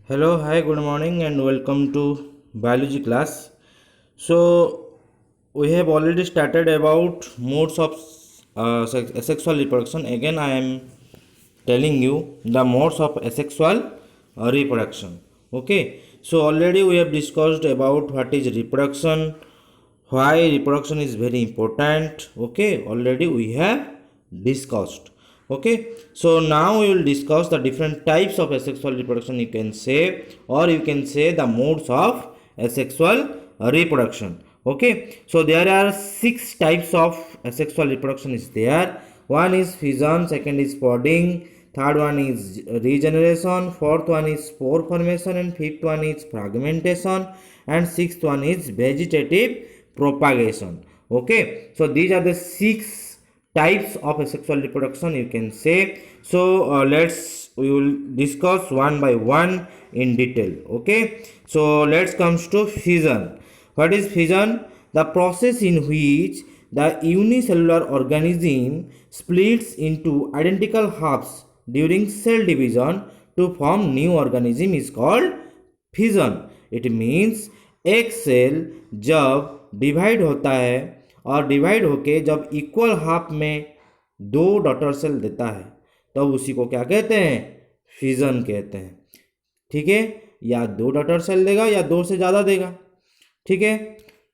Hello, hi, good morning, and welcome to biology class. So, we have already started about modes of asexual reproduction. Again, I am telling you the modes of asexual reproduction. Okay, so already we have discussed about what is reproduction, why reproduction is very important. Okay, already we have discussed. Okay, so now we will discuss the different types of asexual reproduction, you can say, or you can say the modes of asexual reproduction. Okay, so there are 6 types of asexual reproduction is there. One is fission, second is podding, third one is regeneration, fourth one is spore formation, and fifth one is fragmentation, and sixth one is vegetative propagation. Okay, so these are the 6 types of asexual reproduction, you can say. So we will discuss one by one in detail. Okay, so let's comes to fission. What is fission? The process in which the unicellular organism splits into identical halves during cell division to form new organism is called fission. It means एक cell जब divide होता है और divide होके जब equal half में 2 daughter cell देता है तब उसी को क्या कहते हैं? फिजन कहते हैं. ठीक है, या 2 डॉटर सेल देगा या 2 से ज़्यादा देगा. ठीक है,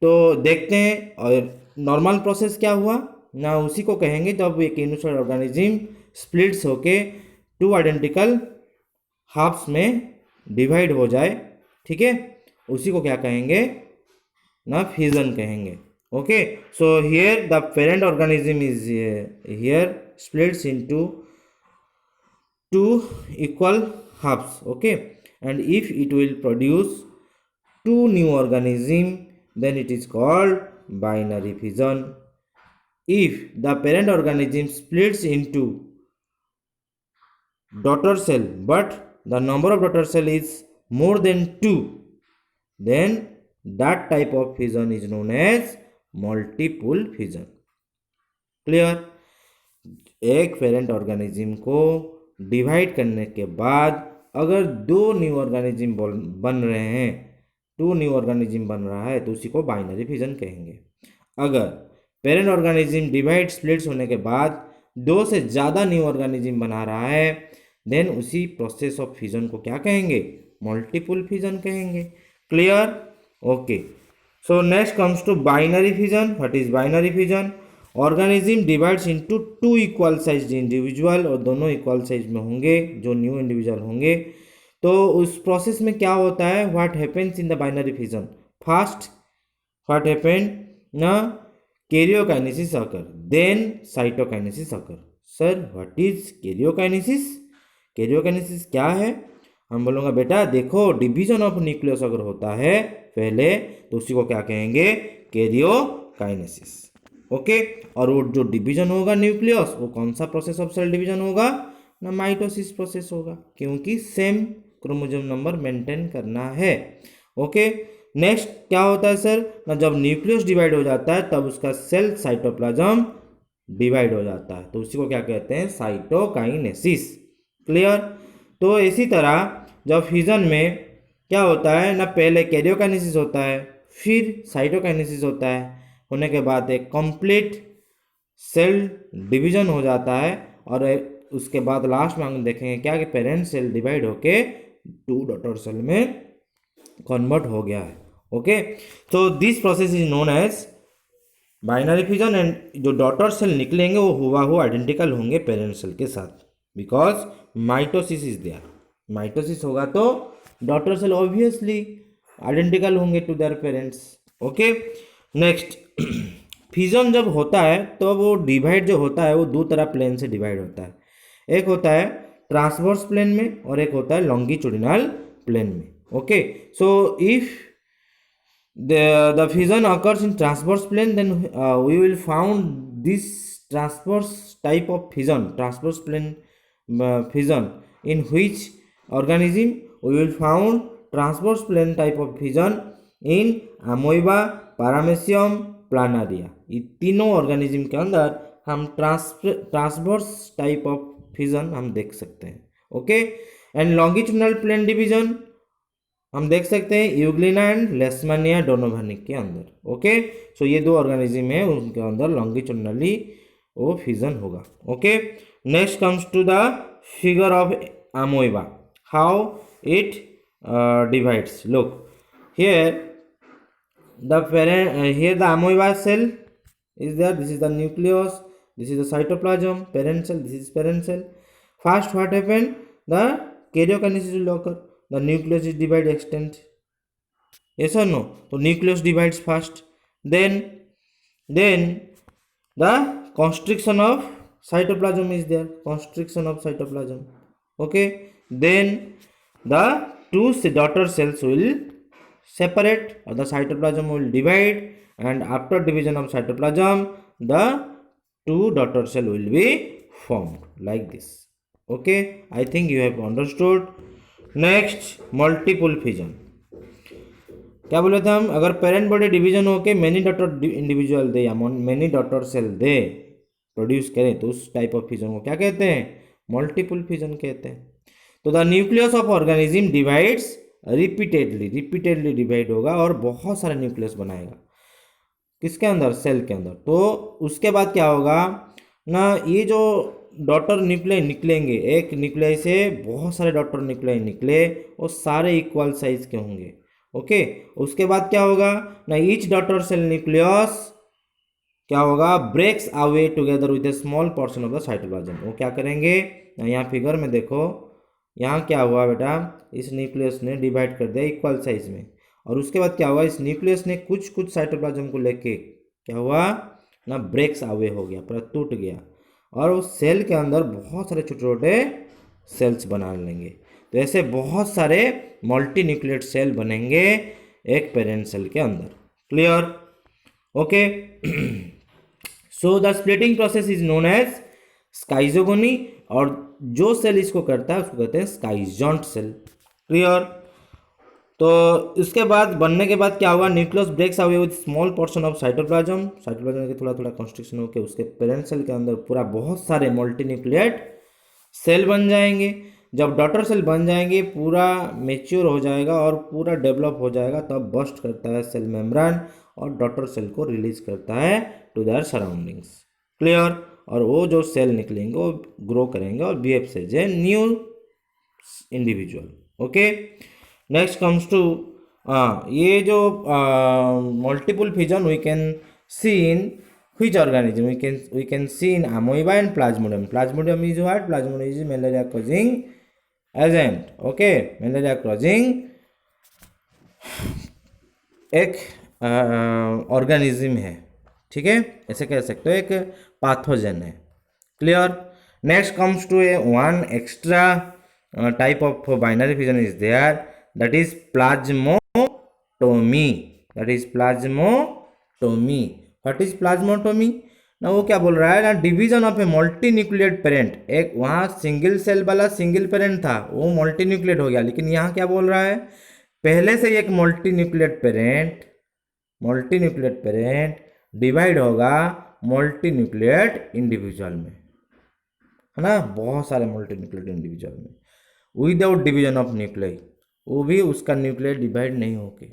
तो देखते हैं. और नॉर्मल प्रोसेस क्या हुआ ना, उसी को कहेंगे जब एक यूनिसेलुलर ऑर्गेनिज्म स्प्लिट्स होके 2 आइडेंटिकल हाफ्स में डिवाइड हो जाए. ठीक है, उसी को क्या कहेंगे ना, फिजन कहेंगे. Okay, so here the parent organism is here splits into 2 equal halves. Okay, and if it will produce 2 new organism, then it is called binary fission. If the parent organism splits into daughter cell but the number of daughter cell is more than 2, then that type of fission is known as multiple fission. Clear? एक parent organism को divide करने के बाद अगर 2 new organism बन रहे हैं, 2 new organism बन रहा है तो उसी को बाइनरी फिजन कहेंगे. अगर पेरेंट ऑर्गेनिज्म डिवाइड स्प्लिट्स होने के बाद 2 से ज़्यादा न्यू ऑर्गेनिज्म बना रहा है, देन उसी प्रोसेस ऑफ फिजन को क्या कहेंगे? मल्टीपल फिजन कहेंगे. Clear? Okay, so next comes to binary fission. What is binary fission? Organism divides into 2 equal size individual, और दोनों इक्वल साइज में होंगे जो न्यू इंडिविजुअल होंगे. तो उस प्रोसेस में क्या होता है? What happens in the binary fission? First what happen ना, karyokinesis occur, then cytokinesis occur. Sir what is karyokinesis? Karyokinesis क्या है? हम बोलूँगा बेटा देखो, डिवीजन ऑफ न्यूक्लियस अगर होता है पहले तो उसी को क्या कहेंगे? कैरियोकाइनेसिस. ओके, और वो जो डिवीजन होगा न्यूक्लियस, वो कौन सा प्रोसेस ऑफ सेल डिवीजन होगा ना? माइटोसिस प्रोसेस होगा, क्योंकि सेम क्रोमोसोम नंबर मेंटेन करना है. ओके, नेक्स्ट क्या होता है सर ना, जब न्यूक्लियस डिवाइड हो जाता है तब उसका सेल साइटोप्लाज्म डिवाइड हो जाता है, तो उसी को क्या कहते हैं? साइटोकाइनेसिस. क्लियर? तो इसी तरह जब फ्यूजन में क्या होता है ना, पहले कैरियोकाइनेसिस होता है, फिर साइटोकाइनेसिस होता है, होने के बाद एक कंप्लीट सेल डिवीजन हो जाता है, और उसके बाद लास्ट में हम देखेंगे क्या कि पेरेंट सेल डिवाइड होके 2 डॉटर सेल में कन्वर्ट हो गया है. ओके, तो this process is known as binary fission. And जो डॉटर सेल निकलेंगे वो हुआ आइडेंटिकल होंगे पेरेंट सेल के साथ, because mitosis is there. Mitosis होगा तो डॉटर सेल ऑब्वियसली आइडेंटिकल होंगे to their parents. Okay, next fission जब होता है तो वो डिवाइड जो होता है वो 2 तरह प्लेन से डिवाइड होता है. एक होता है ट्रांसवर्स प्लेन में और एक होता है लॉन्गिट्यूडिनल प्लेन में. Okay, so if the fission occurs in transverse plane, then we will found this transverse type of fission, transverse plane fission, in which organism we will found transverse plane type of fission in amoeba, paramecium, planaria. ये तीनों organism के अंदर हम transverse type of fission हम देख सकते हैं. Okay, and longitudinal plane division हम देख सकते हैं यूग्लिना एंड लेशमानिया डोनोवानिक के अंदर। ओके, सो ये दो ऑर्गेनिज्म है, उनके अंदर लॉन्गिट्यूडिनली वो फ्यूजन होगा। Okay, next comes to the figure of amoeba, how it divides. Look here the parent here the amoeba cell is there, this is the nucleus, this is the cytoplasm, parent cell, this is parent cell. First what happened, the karyokinesis will occur, the nucleus is divide extend, yes or no? So nucleus divides first, then the constriction of cytoplasm is there, constriction of cytoplasm. Okay, then the two daughter cells will separate or the cytoplasm will divide, and after division of cytoplasm the two daughter cell will be formed like this. Okay, I think you have understood. Next, multiple fission. क्या बोले थे हम, अगर parent body division होके many daughter individual दे या many daughter cell दे produce करें तो उस टाइप ऑफ फिजन को क्या कहते हैं, मल्टीपल फिजन कहते हैं। तो the nucleus of organism divides repeatedly divide होगा और बहुत सारे न्यूक्लियस बनाएगा, किसके अंदर, सेल के अंदर। तो उसके बाद क्या होगा ना, ये जो डॉटर न्यूक्लियाई निकलेंगे, एक न्यूक्लियाई से बहुत सारे डॉटर न्यूक्लियाई निकले, वो सारे इक्वल साइज के होंगे। ओके, उसके बाद क्या होगा ना, ईच डॉटर सेल न्यूक्लियस क्या होगा, breaks away together with a small portion of the cytoplasm. वो क्या करेंगे, यहाँ फिगर में देखो, यहाँ क्या हुआ बेटा, इस न्यूक्लियस ने डिवाइड कर दिया इक्वल साइज में, और उसके बाद क्या हुआ, इस न्यूक्लियस ने कुछ साइटोप्लाज्म को लेके क्या हुआ ना, ब्रेक्स अवे हो गया, पूरा टूट गया, और उस सेल के अंदर बहुत सारे छोटे छोटे सेल्स बना लेंगे। तो ऐसे बहुत सारे मल्टी न्यूक्लिएट सेल बनेंगे एक पेरेंट सेल के अंदर। Clear? Okay, so the splitting process is known as schizogony, और जो सेल इसको करता है उसको कहते हैं स्काइजॉन्ट सेल। क्लियर? तो इसके बाद बनने के बाद क्या होगा, nucleus breaks away with small portion of cytoplasm, cytoplasm के थोड़ा थोड़ा कंस्ट्रक्शन होकर उसके पेरेंट सेल के अंदर पूरा बहुत सारे मल्टी न्यूक्लिएट सेल बन जाएंगे। जब डॉटर सेल बन जाएंगे, पूरा मेच्योर हो जाएगा और पूरा डेवलप हो जाएगा, तब बस्ट करता है सेल मेम्ब्रेन और डॉटर सेल को रिलीज करता है टू देयर सराउंडिंग्स। क्लियर? और वो जो सेल निकलेंगे वो ग्रो करेंगे और behave as a new individual. Okay, next comes to ये जो multiple fission we can see in which organism, we can see in amoeba and plasmodium. Plasmodium is what? Plasmodium is malaria causing agent. Okay, malaria causing एक organism है, ठीक है, ऐसे कह सकते हो, एक पैथोजन है। Clear? Next comes to a one extra type of binary fission is there, that is plasmotomy. That is plasmotomy. What is plasmotomy ना, वो क्या बोल रहा है ना, division of a multi nucleate parent. एक वहाँ सिंगल सेल वाला सिंगल पेरेंट था, वो मल्टी न्यूक्लिएट हो गया, लेकिन यहाँ क्या बोल रहा है, पहले से एक मल्टी न्यूक्लिएट पेरेंट डिवाइड होगा मल्टी न्यूक्लिएट इंडिविजुअल में, है ना, बहुत सारे मल्टी न्यूक्लिएट इंडिविजुअल में विदाउट डिवीजन ऑफ न्यूक्लियाई, वो भी उसका न्यूक्लियर डिवाइड नहीं होके,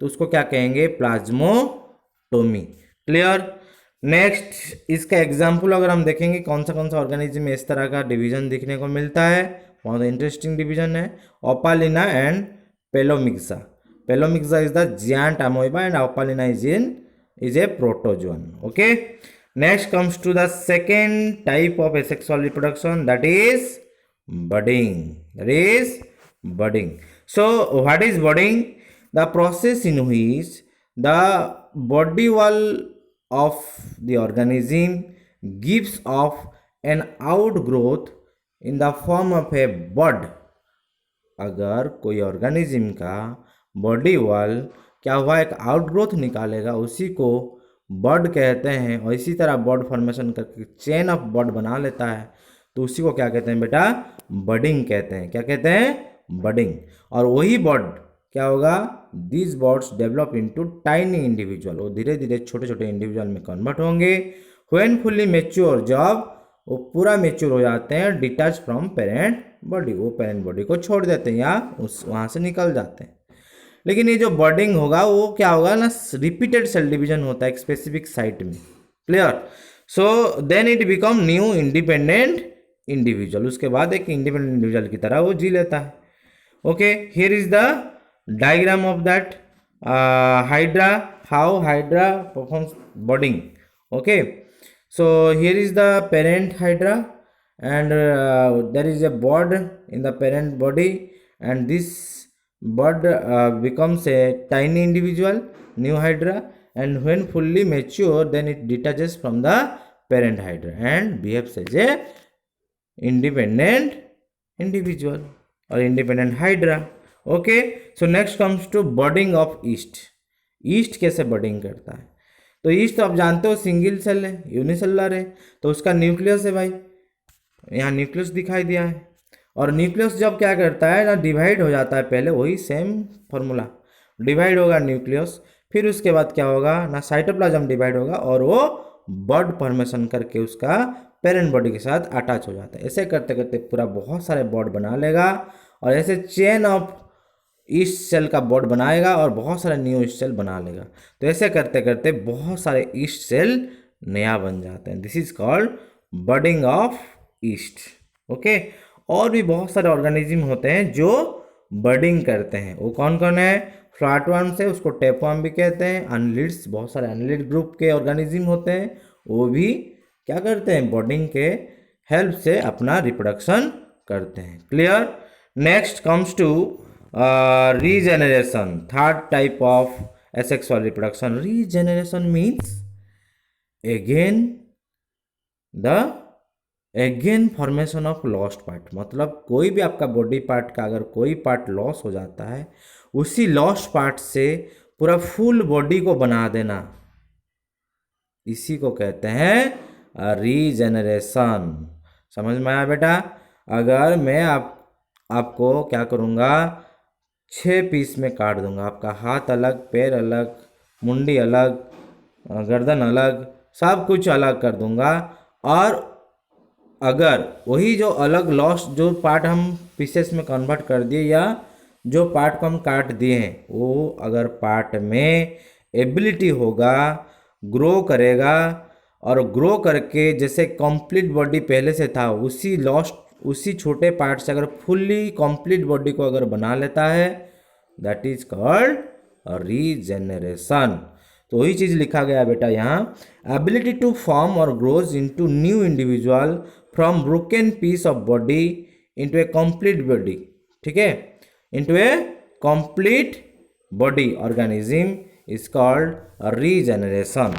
तो उसको क्या कहेंगे, प्लाज्मोटोमी। क्लियर? नेक्स्ट, इसका एग्जाम्पल अगर हम देखेंगे कौन सा ऑर्गेनिज्म में इस तरह का डिवीजन देखने को मिलता है, बहुत इंटरेस्टिंग डिवीजन है, Opalina and Pelomyxa. Pelomyxa is the giant amoeba and Opalina is a protozoan. Okay, next comes to the second type of asexual reproduction, that is budding. So what is budding? The process in which the body wall of the organism gives off an outgrowth in the form of a bud. अगर कोई organism का body wall क्या हुआ, एक outgrowth निकालेगा, उसी को बड कहते हैं, और इसी तरह बड फॉर्मेशन करके चेन ऑफ बड बना लेता है, तो उसी को क्या कहते हैं बेटा, बडिंग कहते हैं। क्या कहते हैं, बडिंग। और वही बड क्या होगा, this birds develop into tiny individual, वो धीरे धीरे छोटे छोटे इंडिविजुअल में कन्वर्ट होंगे। व्हेन फुल्ली मेच्योर, जब वो पूरा मेच्योर हो जाते हैं, डिटैच फ्रॉम पेरेंट बॉडी, वो पेरेंट बॉडी को छोड़ देते हैं या वहाँ से निकल जाते हैं। लेकिन ये जो बर्डिंग होगा वो क्या होगा ना, रिपीटेड सेल डिवीजन होता है एक स्पेसिफिक साइट में। Clear? So then it become new independent individual, उसके बाद एक इंडिपेंडेंट इंडिविजुअल की तरह वो जी लेता है। Okay, here is the diagram of that hydra, how hydra performs budding. Okay, so here is the parent hydra, and there is a bud in the parent body, and this bud becomes a tiny individual, new hydra, and when fully mature then it detaches from the parent hydra and behaves as a independent individual or independent hydra. Okay, so next comes to budding of yeast. yeast कैसे बर्डिंग करता है? तो east तो आप जानते हो single cell है, unicellular है, तो उसका न्यूक्लियस है भाई, यहाँ न्यूक्लियस दिखाई दिया है। और न्यूक्लियस जब क्या करता है ना, डिवाइड हो जाता है, पहले वही सेम फॉर्मूला, डिवाइड होगा न्यूक्लियस, फिर उसके बाद क्या होगा ना, साइटोप्लाज्म डिवाइड होगा और वो बर्ड फॉर्मेशन करके उसका पेरेंट बॉडी के साथ अटैच हो जाता है। ऐसे करते करते पूरा बहुत सारे बर्ड बना लेगा और ऐसे चेन ऑफ ईस्ट सेल का बॉड बनाएगा और बहुत सारे न्यू ईस्ट सेल बना लेगा। तो ऐसे करते करते बहुत सारे ईस्ट सेल नया बन जाते हैं। This is called budding of yeast. Okay, और भी बहुत सारे ऑर्गेनिज्म होते हैं जो बर्डिंग करते हैं। वो कौन कौन है? फ्लैटवर्म्स है, उसको टेपवर्म भी कहते हैं। अनलिड्स, बहुत सारे अनलिड ग्रुप के ऑर्गेनिज्म होते हैं, वो भी क्या करते हैं, बर्डिंग के हेल्प से अपना रिप्रोडक्शन करते हैं। Clear? Next comes to regeneration, third type of asexual reproduction. Regeneration means again formation of lost part। मतलब कोई भी आपका बॉडी पार्ट का अगर कोई पार्ट लॉस हो जाता है, उसी लॉस्ट पार्ट से पूरा फुल बॉडी को बना देना, इसी को कहते हैं रीजेनरेशन। समझ में आया बेटा? अगर मैं आपको क्या करूँगा, 6 पीस में काट दूंगा, आपका हाथ अलग, पैर अलग, मुंडी अलग, गर्दन अलग, सब कुछ अलग कर दूंगा। और अगर वही जो अलग लॉस्ट जो पार्ट हम पीसेस में कन्वर्ट कर दिए या जो पार्ट को हम काट दिए हैं, वो अगर पार्ट में एबिलिटी होगा, ग्रो करेगा और ग्रो करके जैसे कंप्लीट बॉडी पहले से था उसी छोटे पार्ट से अगर फुल्ली कंप्लीट बॉडी को अगर बना लेता है, दैट इज कॉल्ड रीजेनरेशन। तो वही चीज लिखा गया बेटा यहाँ, एबिलिटी टू फॉर्म और grows into new individual from broken piece of body into a complete body. ठीक है, into a complete body organism is called regeneration.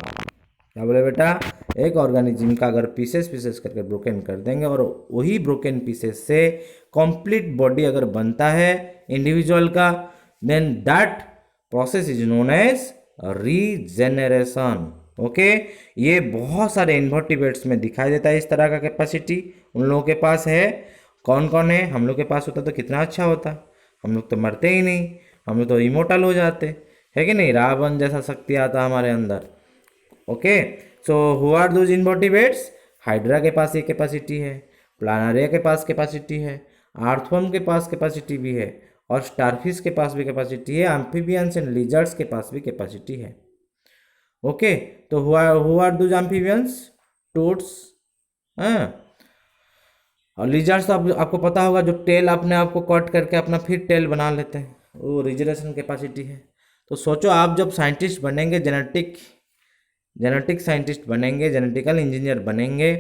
क्या बोले बेटा? एक ऑर्गेनिज्म का अगर पीसेस करके ब्रोकन कर देंगे और वही ब्रोकन पीसेस से कंप्लीट बॉडी अगर बनता है इंडिविजुअल का, then that process is known as regeneration. Okay, ये बहुत सारे इन्वर्टिब्रेट्स में दिखाई देता है, इस तरह का कैपेसिटी उन लोगों के पास है। कौन कौन है? हम लोग के पास होता तो कितना अच्छा होता, हम लोग तो मरते ही नहीं, हम लोग तो इमोर्टल हो जाते, है कि नहीं? रावण जैसा शक्ति आता हमारे अंदर। Okay, so who are those invertebrates? Hydra के पास ये कैपेसिटी है, प्लानारिया के पास कैपेसिटी है, आर्थवर्म के पास कैपेसिटी भी है, और स्टारफिश के पास भी कैपेसिटी है, एम्फीबियंस एंड लिजर्ड्स के पास भी कैपेसिटी है। ओके, तो who are those amphibians? Toads, हाँ, और लिजर्ड्स तो आपको पता होगा, जो टेल अपने आप को कट करके अपना फिर टेल बना लेते हैं, वो रिजनरेशन कैपेसिटी है। तो सोचो, आप जब साइंटिस्ट बनेंगे, जेनेटिक साइंटिस्ट बनेंगे, जेनेटिकल इंजीनियर बनेंगे,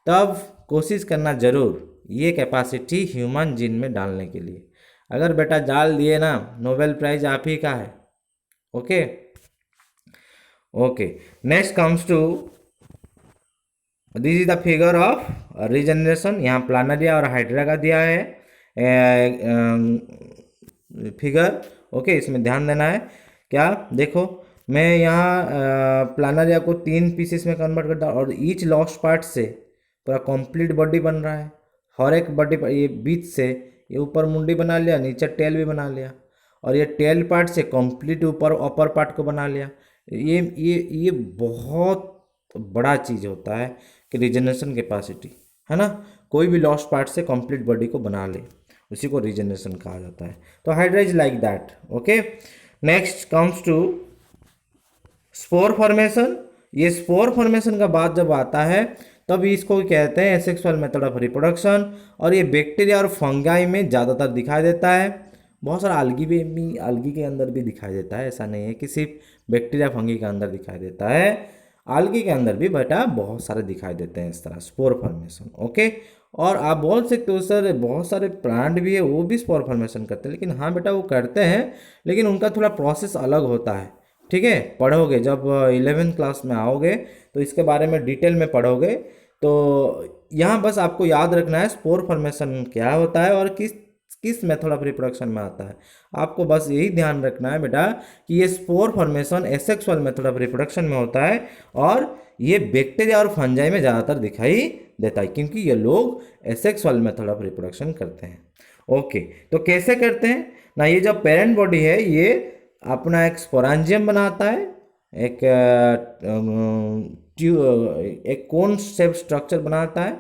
तब कोशिश करना जरूर ये कैपेसिटी ह्यूमन जीन में डालने के लिए। अगर बेटा डाल दिए ना, नोबेल प्राइज आप ही का है। Okay okay, next comes to, this is the figure of regeneration. यहाँ प्लानरिया और हाइड्रा का दिया है फिगर। ओके, इसमें ध्यान देना है। क्या देखो, मैं यहाँ प्लानरिया को 3 पीसेस में कन्वर्ट करता हूँ और ईच लॉस्ट पार्ट से पूरा कंप्लीट बॉडी बन रहा है। हर एक बॉडी पर ये बीच से ये ऊपर मुंडी बना लिया, नीचे टेल भी बना लिया, और ये टेल पार्ट से कंप्लीट ऊपर अपर पार्ट को बना लिया। ये बहुत बड़ा चीज़ होता है कि रीजनरेशन कैपेसिटी, है ना? कोई भी लॉस्ट पार्ट से कंप्लीट बॉडी को बना ले, उसी को रीजनरेशन कहा जाता है। तो hydra is like that. Okay, next comes to spore formation. ये स्पोर फॉर्मेशन का बात जब आता है तब इसको कहते हैं एसेक्सुअल मेथड ऑफ रिप्रोडक्शन, और ये बैक्टीरिया और फंगाई में ज़्यादातर दिखाई देता है। बहुत सारा algae के अंदर भी दिखाई देता है, ऐसा नहीं है कि सिर्फ बैक्टीरिया फंगी के अंदर दिखाई देता है, algae के अंदर भी बेटा बहुत सारे दिखाई देते हैं इस तरह स्पोर फॉर्मेशन। ओके, और आप बोल सकते हो सर बहुत सारे प्लांट भी है वो भी स्पोर फॉर्मेशन करते हैं, लेकिन हाँ बेटा वो करते हैं, लेकिन उनका थोड़ा प्रोसेस अलग होता है। ठीक है, पढ़ोगे जब 11th क्लास में आओगे तो इसके बारे में डिटेल में पढ़ोगे। तो यहाँ बस आपको याद रखना है स्पोर फॉर्मेशन क्या होता है और किस किस मेथड ऑफ रिप्रोडक्शन में आता है। आपको बस यही ध्यान रखना है बेटा कि ये spore formation asexual method of reproduction में होता है, और ये बैक्टीरिया और फंजाई में ज़्यादातर दिखाई देता है, क्योंकि ये लोग एसेक्सुअल मेथड ऑफ रिप्रोडक्शन करते हैं। ओके, तो कैसे करते हैं ना, ये जो पेरेंट बॉडी है ये अपना एक स्पोरेंजियम बनाता है, एक कोन शेप स्ट्रक्चर बनाता है,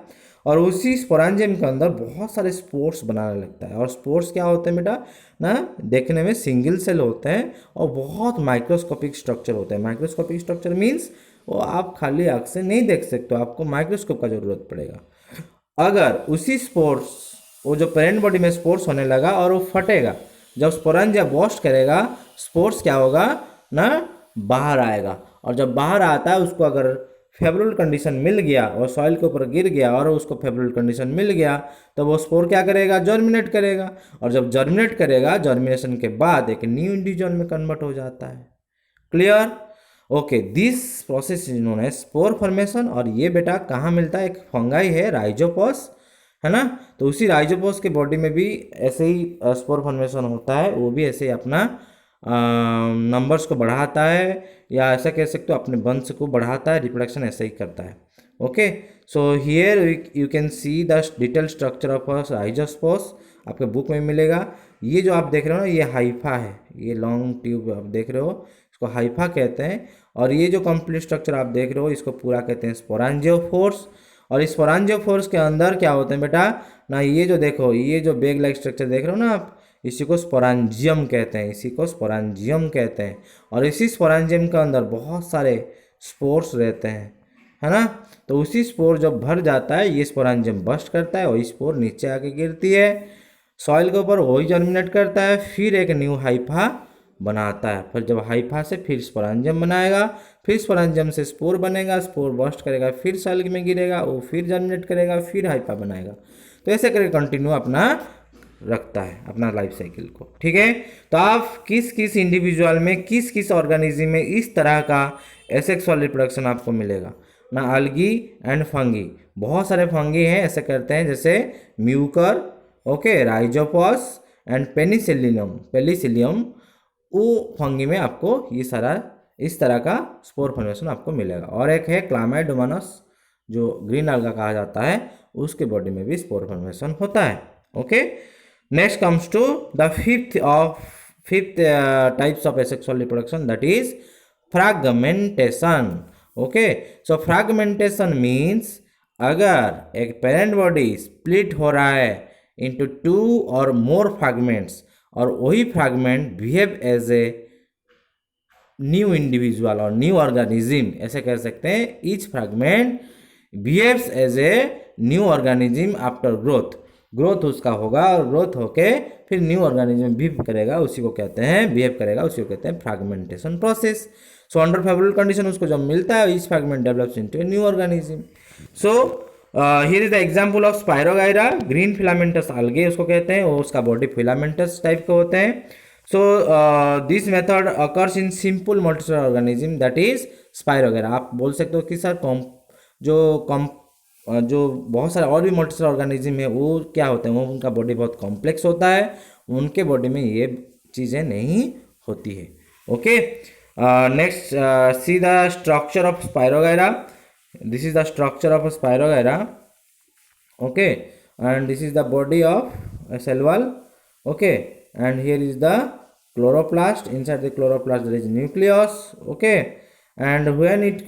और उसी स्पोरेंजियम के अंदर बहुत सारे स्पोर्स बनाने लगता है। और स्पोर्स क्या होते हैं बेटा ना, देखने में सिंगल सेल होते हैं और बहुत माइक्रोस्कोपिक स्ट्रक्चर होते हैं। माइक्रोस्कोपिक स्ट्रक्चर मीन्स वो आप खाली आँख से नहीं देख सकते हो, आपको माइक्रोस्कोप का जरूरत पड़ेगा। अगर उसी स्पोर्स, वो जो पेरेंट बॉडी में स्पोर्स होने लगा और वो फटेगा, जब स्पोरेंजिया बर्स्ट करेगा स्पोर्स क्या होगा ना, बाहर आएगा, और जब बाहर आता है उसको अगर फेवरेबल कंडीशन मिल गया और सॉइल के ऊपर गिर गया और उसको फेवरेबल कंडीशन मिल गया, तो वो स्पोर क्या करेगा, जर्मिनेट करेगा, और जब जर्मिनेट करेगा जर्मिनेशन के बाद एक न्यू इंडिविजुअल में कन्वर्ट हो जाता है। Clear? Okay, this process is known as spore formation. और ये बेटा कहाँ मिलता है, एक फंगाई है राइजोपोस, है ना, तो उसी राइजोपोस के बॉडी में भी ऐसे ही स्पोर फॉर्मेशन होता है, वो भी ऐसे ही अपना नंबर्स को बढ़ाता है, या ऐसा कह सकते हो अपने वंश को बढ़ाता है, रिप्रोडक्शन ऐसे ही करता है। Okay, so here you can see the detail structure of Rhizopus, आपके बुक में मिलेगा। ये जो आप देख रहे हो ना, ये हाइफा है, ये लॉन्ग ट्यूब आप देख रहे हो, इसको हाइफा कहते हैं। और ये जो कंप्लीट स्ट्रक्चर आप देख रहे हो इसको पूरा कहते हैं स्पोरेंजियोफोर्स। और इस स्पोरेंजियोफोर्स के अंदर क्या होते हैं बेटा ना, ये जो देखो, ये जो बैग लाइक स्ट्रक्चर देख रहे हो ना आप, इसी को स्पोरेंजियम कहते हैं, इसी को स्पोरेंजियम कहते हैं। और इसी स्पोरेंजियम के अंदर बहुत सारे स्पोर्स रहते हैं, है ना, तो उसी स्पोर जब भर जाता है ये स्पोरेंजियम बस्ट करता है, वही स्पोर नीचे आके गिरती है सॉइल के ऊपर, वही जर्मिनेट करता है, फिर एक न्यू हाइफा बनाता है। फिर जब हाइफा से फिर स्पोरेंजियम बनाएगा, फिर स्पोरेंजियम से स्पोर बनेगा, स्पोर बस्ट करेगा, फिर सॉइल में गिरेगा, वो फिर जर्मिनेट करेगा, फिर हाइफा बनाएगा। तो ऐसे करके कंटिन्यू अपना रखता है अपना लाइफ साइकिल को। ठीक है, तो आप किस किस इंडिविजुअल में, किस किस ऑर्गेनिज्म में इस तरह का एसेक्सुअल रिप्रोडक्शन आपको मिलेगा ना, algae एंड फंगी। बहुत सारे फंगी हैं ऐसे करते हैं, जैसे म्यूकर, ओके, राइजोपॉस एंड पेनिसिलियम, वो फंगी में आपको ये सारा इस तरह का स्पोर फॉर्मेशन आपको मिलेगा। और एक है क्लामाइडोमोनास जो ग्रीन alga कहा जाता है, उसके बॉडी में भी स्पोर फॉर्मेशन होता है। Okay, next comes to the fifth types of asexual reproduction, that is fragmentation. Okay, so fragmentation means अगर एक पेरेंट बॉडी स्प्लिट हो रहा है इंटू 2 और मोर फ्रैगमेंट्स, और वही fragment behave as a new individual और न्यू ऑर्गेनिज्म, ऐसे कह सकते हैं, each fragment behaves as a new organism after growth उसका होगा, और ग्रोथ होके फिर न्यू ऑर्गेनिज्म बिहेव करेगा, उसी को कहते हैं बिहेव करेगा, उसी को कहते हैं fragmentation process. So under favourable condition उसको जब मिलता है, each fragment develops into A new organism. So here is the example of spirogyra, green filamentous algae उसको कहते हैं, वो उसका बॉडी फिलामेंटस टाइप के होते हैं। So this method occurs in simple multicellular organism, that is spirogyra. आप बोल सकते हो कि सर जो बहुत सारे और भी मल्टीसेलुलर ऑर्गेनिज्म है वो क्या होते हैं, वो उनका बॉडी बहुत कॉम्प्लेक्स होता है, उनके बॉडी में ये चीज़ें नहीं होती है। Okay, next see the structure of spirogyra. This is the structure of a Spirogyra. Okay, and this is the body of a cell wall. Okay, and here is the chloroplast. Inside the chloroplast there is nucleus. Okay, and when it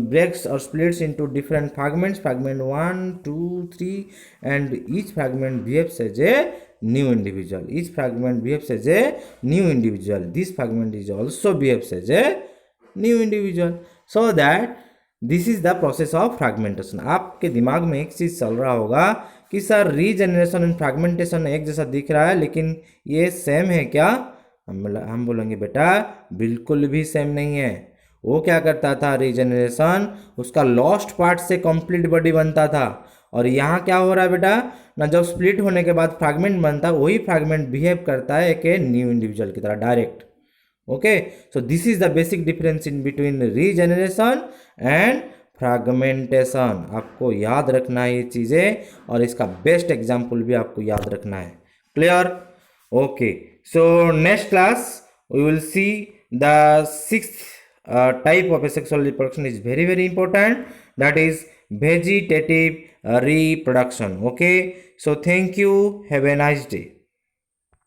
breaks or splits into different fragments, fragment 1, 2, 3, and each fragment behaves as a new individual. Each fragment behaves as a new individual. This fragment is also behaves as a new individual. So that this is the process of fragmentation. आपके दिमाग में एक चीज चल रहा होगा कि sir regeneration and fragmentation एक जैसा दिख रहा है, लेकिन ये सेम है क्या? हम बोलेंगे बेटा बिल्कुल भी सेम नहीं है. वो क्या करता था रीजनरेशन, उसका लॉस्ट पार्ट से कंप्लीट बॉडी बनता था. और यहाँ क्या हो रहा है बेटा ना, जब स्प्लिट होने के बाद फ्रैगमेंट बनता है, वही फ्रैगमेंट बिहेव करता है एक न्यू इंडिविजुअल की तरह direct. Okay, so this is the basic difference in between regeneration and fragmentation. आपको याद रखना है ये चीज़ें, और इसका बेस्ट एग्जाम्पल भी आपको याद रखना है. Clear? Okay, so next class we will see the sixth type of asexual reproduction is very very important, that is vegetative reproduction. Okay, so thank you, have a nice day.